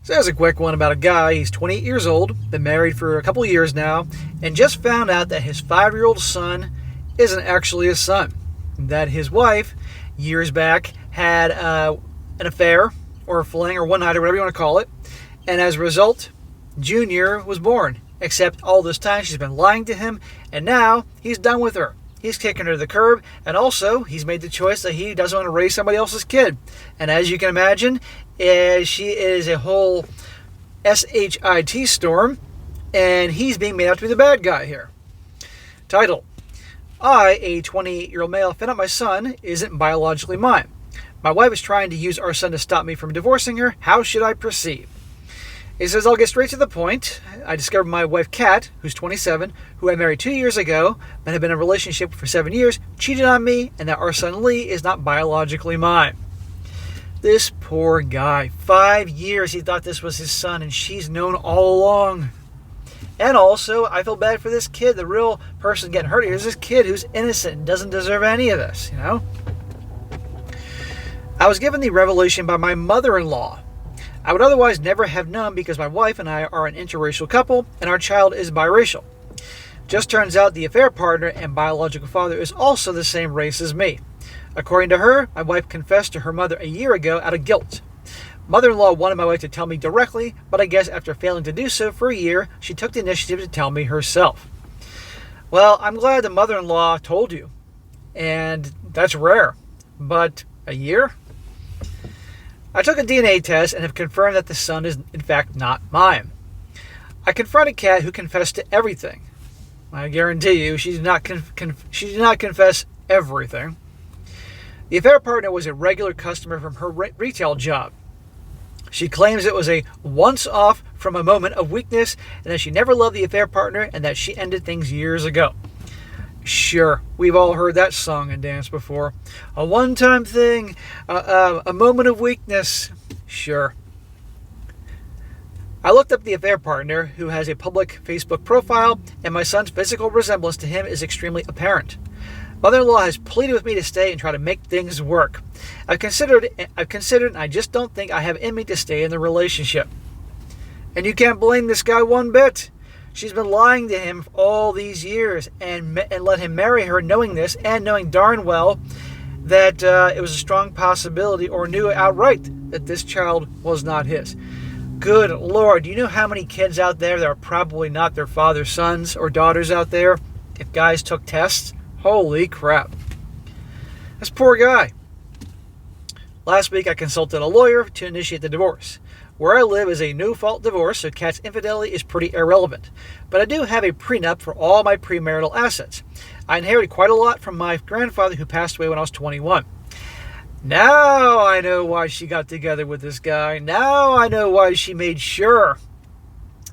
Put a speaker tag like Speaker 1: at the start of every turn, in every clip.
Speaker 1: So there's a quick one about a guy. He's 28 years old, been married for a couple of years now, and just found out that his 5-year-old son isn't actually his son. That his wife, years back, had an affair, or a fling, or one night, or whatever you want to call it, and as a result, Junior was born. Except all this time she's been lying to him, and now he's done with her. He's kicking her to the curb, and also he's made the choice that he doesn't want to raise somebody else's kid. And as you can imagine, she is a whole SHIT storm, and he's being made out to be the bad guy here. Title: I, a 28-year-old male, found out my son isn't biologically mine. My wife is trying to use our son to stop me from divorcing her. How should I proceed? He says, I'll get straight to the point. I discovered my wife, Kat, who's 27, who I married 2 years ago, but have been in a relationship for 7 years, cheated on me, and that our son Lee is not biologically mine. This poor guy. 5 years he thought this was his son, and she's known all along. And also, I feel bad for this kid. The real person getting hurt here is this kid who's innocent and doesn't deserve any of this, I was given the revelation by my mother-in-law. I would otherwise never have known because my wife and I are an interracial couple and our child is biracial. Just turns out the affair partner and biological father is also the same race as me. According to her, my wife confessed to her mother a year ago out of guilt. Mother-in-law wanted my wife to tell me directly, but I guess after failing to do so for a year, she took the initiative to tell me herself. Well, I'm glad the mother-in-law told you, and that's rare, but a year? I took a DNA test and have confirmed that the son is in fact not mine. I confronted Kat, who confessed to everything. I guarantee you, she did not confess everything. The affair partner was a regular customer from her retail job. She claims it was a once-off from a moment of weakness and that she never loved the affair partner and that she ended things years ago. Sure, we've all heard that song and dance before. A one-time thing, a moment of weakness. Sure. I looked up the affair partner, who has a public Facebook profile, and my son's physical resemblance to him is extremely apparent. Mother-in-law has pleaded with me to stay and try to make things work. I've considered, and I just don't think I have it in me to stay in the relationship. And you can't blame this guy one bit. She's been lying to him all these years and let him marry her knowing this and knowing darn well that it was a strong possibility or knew outright that this child was not his. Good Lord, do you know how many kids out there that are probably not their father's sons or daughters out there if guys took tests? Holy crap. This poor guy. Last week I consulted a lawyer to initiate the divorce. Where I live is a no-fault divorce, so Kat's infidelity is pretty irrelevant. But I do have a prenup for all my premarital assets. I inherited quite a lot from my grandfather who passed away when I was 21. Now I know why she got together with this guy. Now I know why she made sure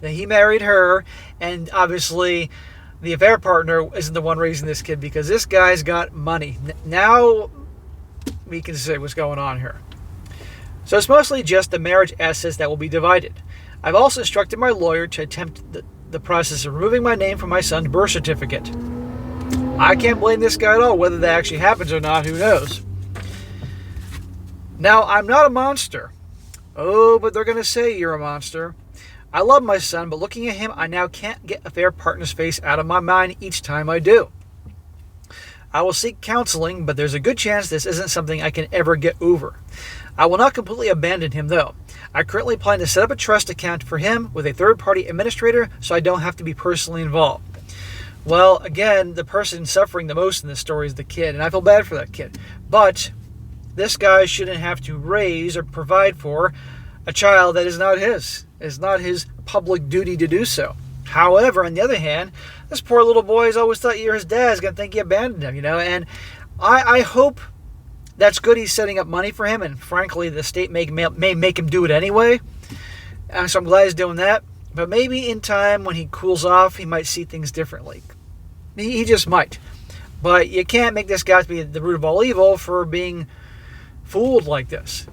Speaker 1: that he married her, and obviously the affair partner isn't the one raising this kid because this guy's got money. Now we can see what's going on here. So it's mostly just the marriage assets that will be divided. I've also instructed my lawyer to attempt the process of removing my name from my son's birth certificate. I can't blame this guy at all. Whether that actually happens or not, who knows? Now, I'm not a monster. Oh, but they're going to say you're a monster. I love my son, but looking at him, I now can't get a fair partner's face out of my mind each time I do. I will seek counseling, but there's a good chance this isn't something I can ever get over. I will not completely abandon him, though. I currently plan to set up a trust account for him with a third-party administrator so I don't have to be personally involved. Well, again, the person suffering the most in this story is the kid, and I feel bad for that kid. But this guy shouldn't have to raise or provide for a child that is not his. It's not his public duty to do so. However, on the other hand, this poor little boy has always thought you're his dad is going to think you abandoned him, and I hope that's good. He's setting up money for him, and frankly, the state may make him do it anyway. So I'm glad he's doing that. But maybe in time, when he cools off, he might see things differently. He just might. But you can't make this guy be the root of all evil for being fooled like this.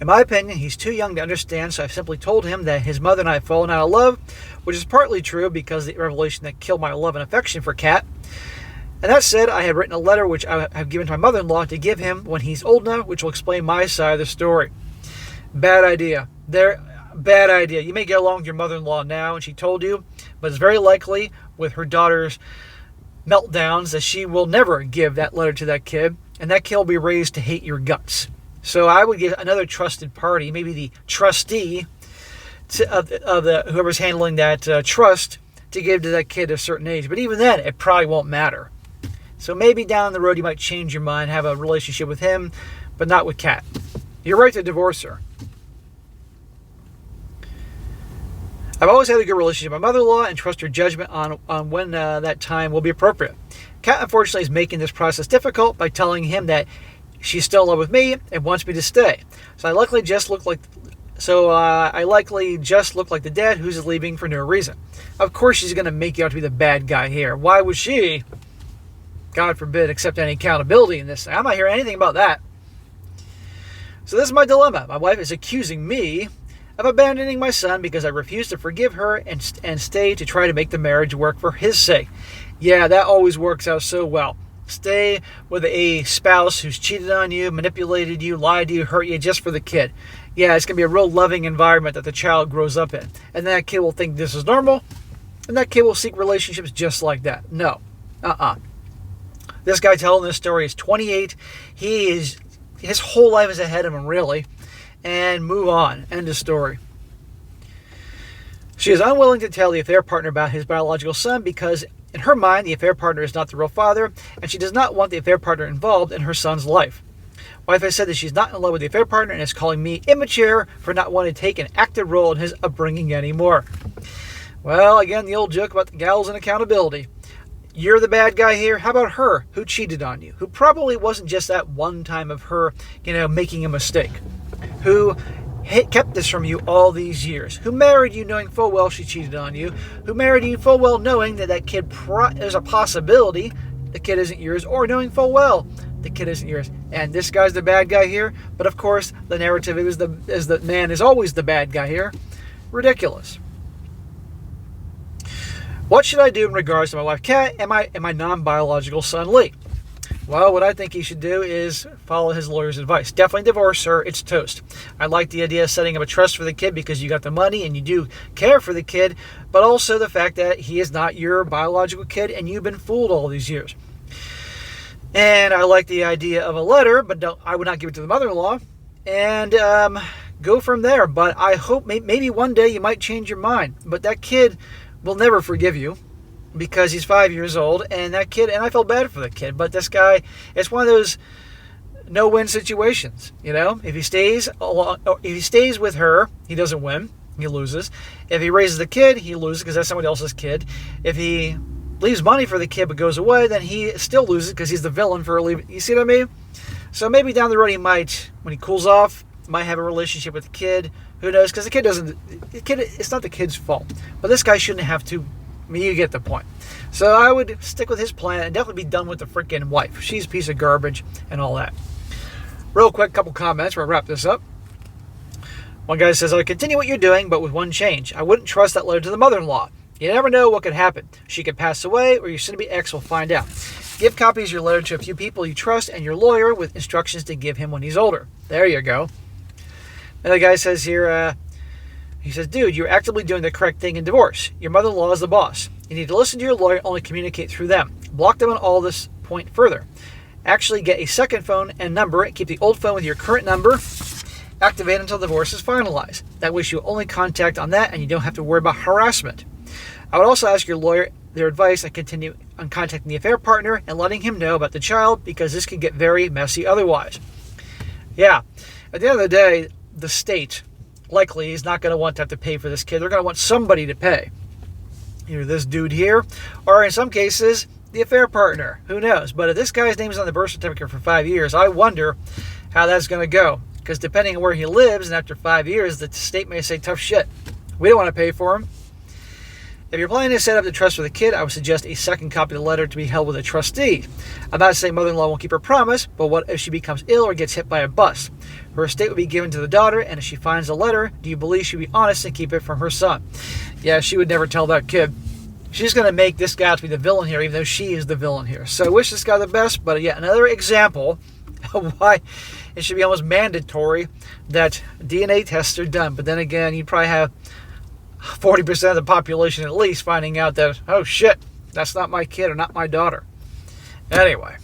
Speaker 1: In my opinion, he's too young to understand, so I've simply told him that his mother and I have fallen out of love, which is partly true because of the revelation that killed my love and affection for Kat. And that said, I have written a letter which I have given to my mother-in-law to give him when he's old enough, which will explain my side of the story. Bad idea. They're bad idea. You may get along with your mother-in-law now, and she told you, but it's very likely with her daughter's meltdowns that she will never give that letter to that kid, and that kid will be raised to hate your guts. So I would give another trusted party, maybe the trustee of whoever's handling that trust, to give to that kid at a certain age. But even then, it probably won't matter. So maybe down the road you might change your mind, have a relationship with him, but not with Kat. You're right to divorce her. I've always had a good relationship with my mother-in-law and trust her judgment on when that time will be appropriate. Kat, unfortunately, is making this process difficult by telling him that she's still in love with me and wants me to stay. So I likely just look like the dad who's leaving for no reason. Of course she's going to make you out to be the bad guy here. Why would she, God forbid, accept any accountability in this thing? I'm not hearing anything about that. So this is my dilemma. My wife is accusing me of abandoning my son because I refuse to forgive her and stay to try to make the marriage work for his sake. Yeah, that always works out so well. Stay with a spouse who's cheated on you, manipulated you, lied to you, hurt you just for the kid. Yeah, it's going to be a real loving environment that the child grows up in. And that kid will think this is normal, and that kid will seek relationships just like that. No. This guy telling this story is 28. His whole life is ahead of him, really. And move on. End of story. She is unwilling to tell the affair partner about his biological son because in her mind, the affair partner is not the real father, and she does not want the affair partner involved in her son's life. Wife has said that she's not in love with the affair partner and is calling me immature for not wanting to take an active role in his upbringing anymore. Well, again, the old joke about the gals and accountability. You're the bad guy here. How about her who cheated on you? Who probably wasn't just that one time of her, making a mistake. Who kept this from you all these years. Who married you knowing full well she cheated on you. Who married you full well knowing that kid, there's a possibility the kid isn't yours, or knowing full well the kid isn't yours. And this guy's the bad guy here. But of course, the narrative is that man is always the bad guy here. Ridiculous. What should I do in regards to my wife Kat and my non-biological son Lee? Well, what I think he should do is follow his lawyer's advice. Definitely divorce her. It's toast. I like the idea of setting up a trust for the kid because you got the money and you do care for the kid, but also the fact that he is not your biological kid and you've been fooled all these years. And I like the idea of a letter, but I would not give it to the mother-in-law, and go from there. But I hope maybe one day you might change your mind. But that kid will never forgive you, because he's 5 years old, and that kid, and I felt bad for the kid, but this guy, it's one of those no-win situations, If he stays with her, he doesn't win, he loses. If he raises the kid, he loses because that's somebody else's kid. If he leaves money for the kid but goes away, then he still loses because he's the villain for leaving. You see what I mean? So maybe down the road he might, when he cools off, might have a relationship with the kid. Who knows? Because it's not the kid's fault. But this guy shouldn't have to. You get the point. So I would stick with his plan and definitely be done with the freaking wife. She's a piece of garbage and all that. Real quick, couple comments. We'll wrap this up. One guy says, I would continue what you're doing, but with one change. I wouldn't trust that letter to the mother-in-law. You never know what could happen. She could pass away, or your soon-to-be ex will find out. Give copies of your letter to a few people you trust and your lawyer with instructions to give him when he's older. There you go. Another guy says here, he says, dude, you're actively doing the correct thing in divorce. Your mother-in-law is the boss. You need to listen to your lawyer, only communicate through them. Block them on all this point further. Actually get a second phone and number, and keep the old phone with your current number. Activate until divorce is finalized. That way you only contact on that and you don't have to worry about harassment. I would also ask your lawyer their advice and continue on contacting the affair partner and letting him know about the child, because this could get very messy otherwise. Yeah, at the end of the day, the state likely is not going to want to have to pay for this kid. They're going to want somebody to pay. Either this dude here, or in some cases, the affair partner. Who knows? But if this guy's name is on the birth certificate for 5 years, I wonder how that's going to go. Because depending on where he lives, and after 5 years, the state may say, tough shit. We don't want to pay for him. If you're planning to set up the trust for the kid, I would suggest a second copy of the letter to be held with a trustee. I'm not saying mother-in-law won't keep her promise, but what if she becomes ill or gets hit by a bus? Her estate will be given to the daughter, and if she finds a letter, do you believe she'll be honest and keep it from her son? Yeah, she would never tell that kid. She's going to make this guy out to be the villain here, even though she is the villain here. So I wish this guy the best, but yet another example of why it should be almost mandatory that DNA tests are done. But then again, you probably have 40% of the population at least finding out that, oh shit, that's not my kid or not my daughter. Anyway.